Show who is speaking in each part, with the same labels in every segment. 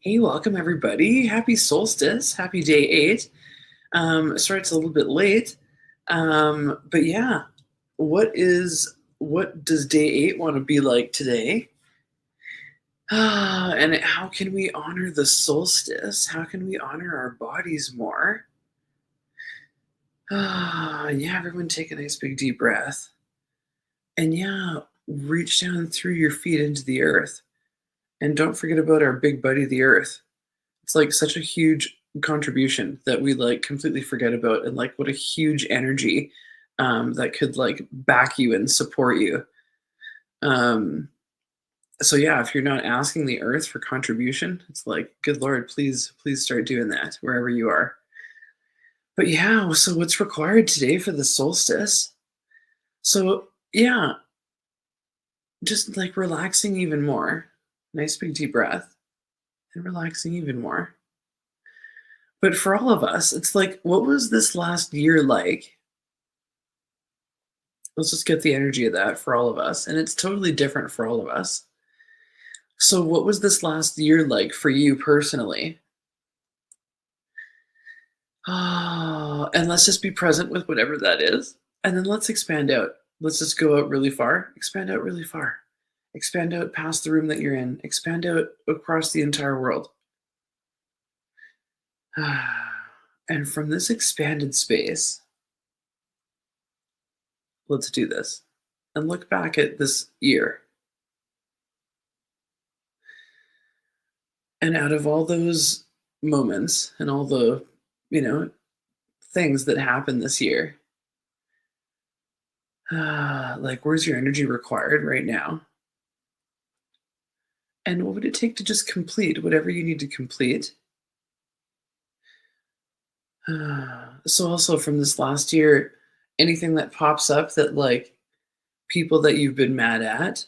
Speaker 1: Hey, welcome everybody. Happy solstice. Happy day 8. Sorry it's a little bit late. But yeah, what does day 8 want to be like today? And how can we honor the solstice? How can we honor our bodies more? Yeah, everyone take a nice big deep breath. And yeah, reach down through your feet into the earth. And don't forget about our big buddy, the earth. It's like such a huge contribution that we like completely forget about, and like what a huge energy that could like back you and support you. Um, so yeah, if you're not asking the earth for contribution, it's like, good Lord, please start doing that wherever you are. But yeah, so what's required today for the solstice? So yeah, just like relaxing even more. Nice big deep breath and relaxing even more. But for all of us, it's like, what was this last year like? Let's just get the energy of that for all of us. And it's totally different for all of us. So, what was this last year like for you personally? And let's just be present with whatever that is. And then let's expand out. Let's just go out really far, expand out really far, expand out past the room that you're in, expand out across the entire world. And from this expanded space, let's do this and look back at this year. And out of all those moments and all the, you know, things that happened this year, like where's your energy required right now? And what would it take to just complete whatever you need to complete? So also from this last year, anything that pops up that like people that you've been mad at,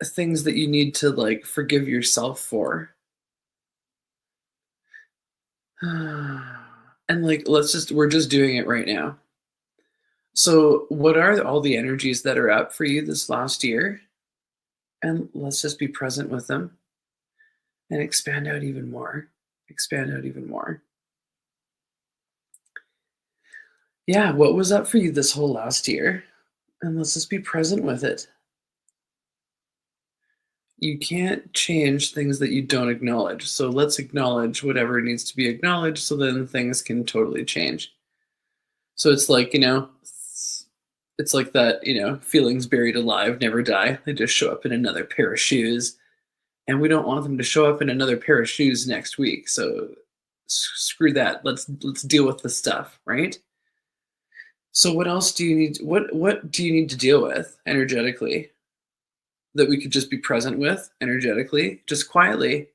Speaker 1: things that you need to like forgive yourself for. And like we're just doing it right now. So what are all the energies that are up for you this last year? And let's just be present with them and expand out even more. Expand out even more. Yeah, what was up for you this whole last year? And let's just be present with it. You can't change things that you don't acknowledge. So let's acknowledge whatever needs to be acknowledged so then things can totally change. So it's like, it's like that, feelings buried alive never die. They just show up in another pair of shoes. And we don't want them to show up in another pair of shoes next week. So screw that. Let's deal with the stuff, right? So what else do you need? What do you need to deal with energetically that we could just be present with energetically, just quietly,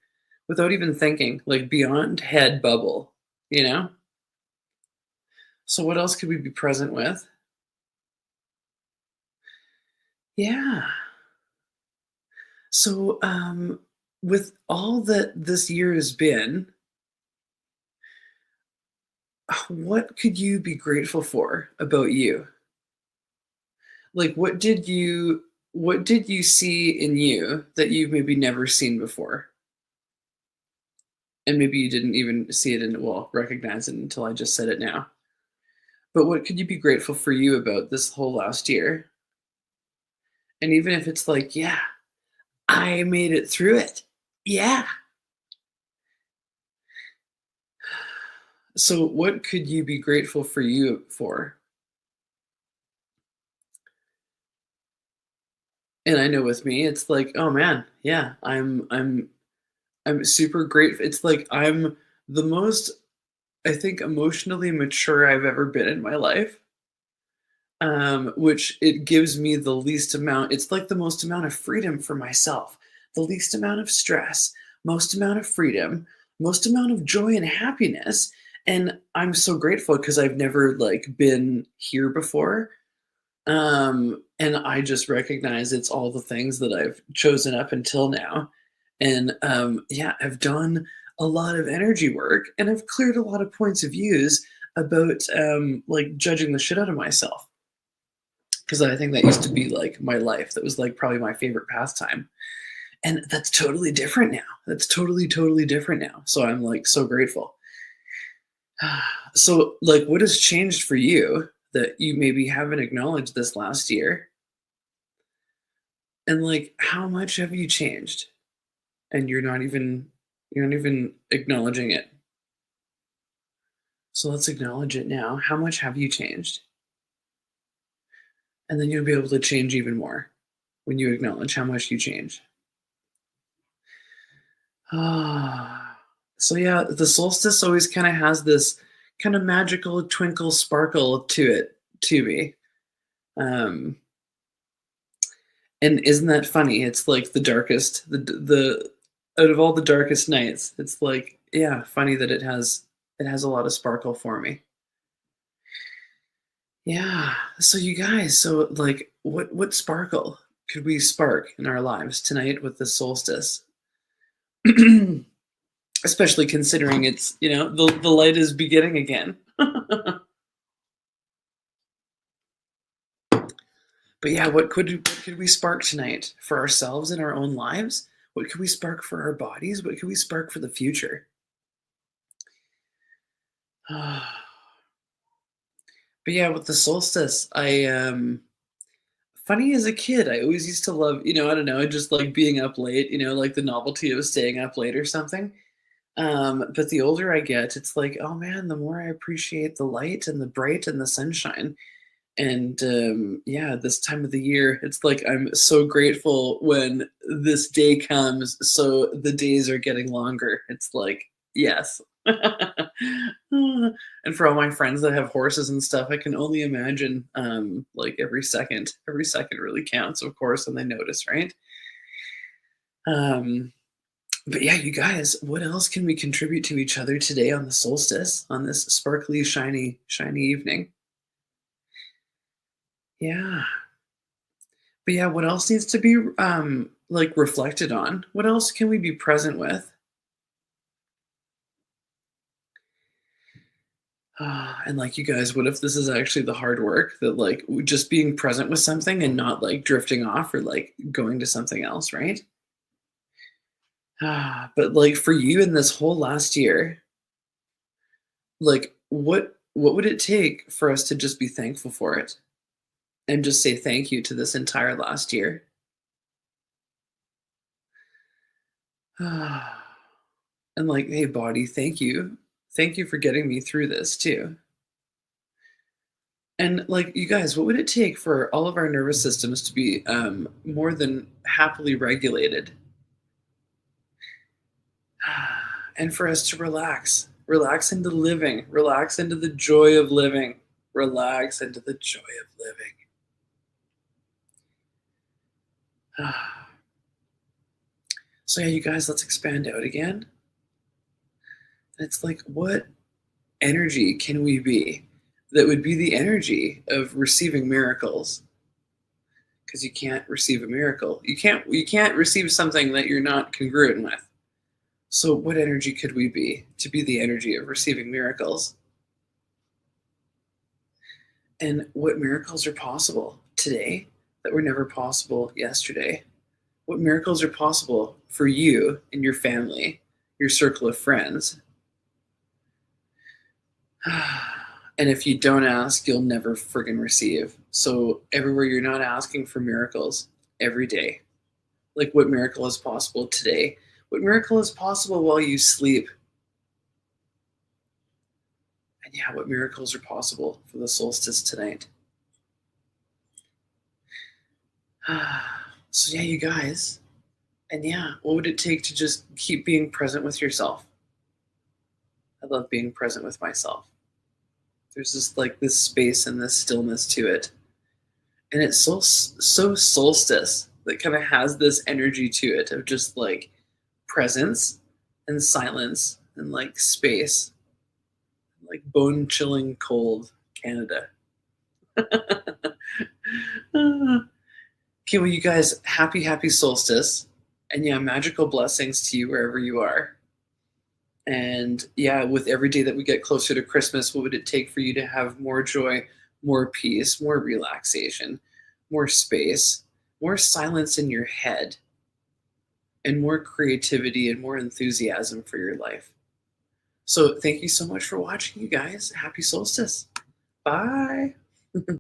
Speaker 1: without even thinking, like beyond head bubble, you know? So what else could we be present with? Yeah. So with all that this year has been, what could you be grateful for about you? Like what did you see in you that you've maybe never seen before? And maybe you didn't even see it and well, recognize it until I just said it now. But what could you be grateful for you about this whole last year? And even if it's like, yeah, I made it through it. Yeah. So what could you be grateful for you for? And I know with me, it's like, oh man, yeah, I'm super grateful. It's like I'm the most, I think, emotionally mature I've ever been in my life. Which it gives me the least amount. It's like the most amount of freedom for myself, the least amount of stress, most amount of freedom, most amount of joy and happiness. And I'm so grateful because I've never like been here before. And I just recognize it's all the things that I've chosen up until now. And yeah, I've done a lot of energy work and I've cleared a lot of points of views about like judging the shit out of myself because I think that used to be like my life. That was like probably my favorite pastime. And that's totally different now. That's totally, totally different now. So I'm like so grateful. So, like, what has changed for you that you maybe haven't acknowledged this last year? And like, how much have you changed? And you're not even acknowledging it. So let's acknowledge it now. How much have you changed? And then you'll be able to change even more when you acknowledge how much you change. Ah. So yeah, the solstice always kind of has this kind of magical twinkle sparkle to it to me. Um, and isn't that funny? It's like the darkest, the out of all the darkest nights, it's like, yeah, funny that it has a lot of sparkle for me. Yeah. So you guys, so like what sparkle could we spark in our lives tonight with the solstice? Especially considering it's, the light is beginning again. But yeah, what could we spark tonight for ourselves in our own lives? What could we spark for our bodies? What could we spark for the future? But yeah, with the solstice, funny as a kid, I always used to love, I don't know, just like being up late, like the novelty of staying up late or something. But the older I get, it's like, oh man, the more I appreciate the light and the bright and the sunshine. And yeah, this time of the year, it's like I'm so grateful when this day comes. So the days are getting longer. It's like, yes. And for all my friends that have horses and stuff, I can only imagine like every second really counts, of course, and they notice, right? Um, but yeah, you guys, what else can we contribute to each other today on the solstice, on this sparkly, shiny, shiny evening? Yeah. But yeah, what else needs to be like reflected on? What else can we be present with? And like you guys, what if this is actually the hard work that like just being present with something and not like drifting off or like going to something else, right? But like for you in this whole last year, like what would it take for us to just be thankful for it and just say thank you to this entire last year? And like, hey body, thank you. Thank you for getting me through this too. And like, you guys, what would it take for all of our nervous systems to be more than happily regulated, and for us to relax into living, relax into the joy of living, relax into the joy of living. So yeah, you guys, let's expand out again. And it's like, what energy can we be that would be the energy of receiving miracles? Because you can't receive a miracle. You can't receive something that you're not congruent with. So what energy could we be to be the energy of receiving miracles? And what miracles are possible today that were never possible yesterday? What miracles are possible for you and your family, your circle of friends? And if you don't ask, you'll never friggin' receive. So everywhere you're not asking for miracles every day. Like what miracle is possible today? What miracle is possible while you sleep? And yeah, what miracles are possible for the solstice tonight? So yeah, you guys. And yeah, what would it take to just keep being present with yourself? I love being present with myself. There's just like this space and this stillness to it. And it's so solstice that kind of has this energy to it of just like presence and silence and like space, like bone chilling cold Canada. Okay, well, you guys, happy solstice. And yeah, magical blessings to you wherever you are. And yeah, with every day that we get closer to Christmas, what would it take for you to have more joy, more peace, more relaxation, more space, more silence in your head? and more creativity and more enthusiasm for your life. So thank you so much for watching, you guys. Happy solstice. Bye.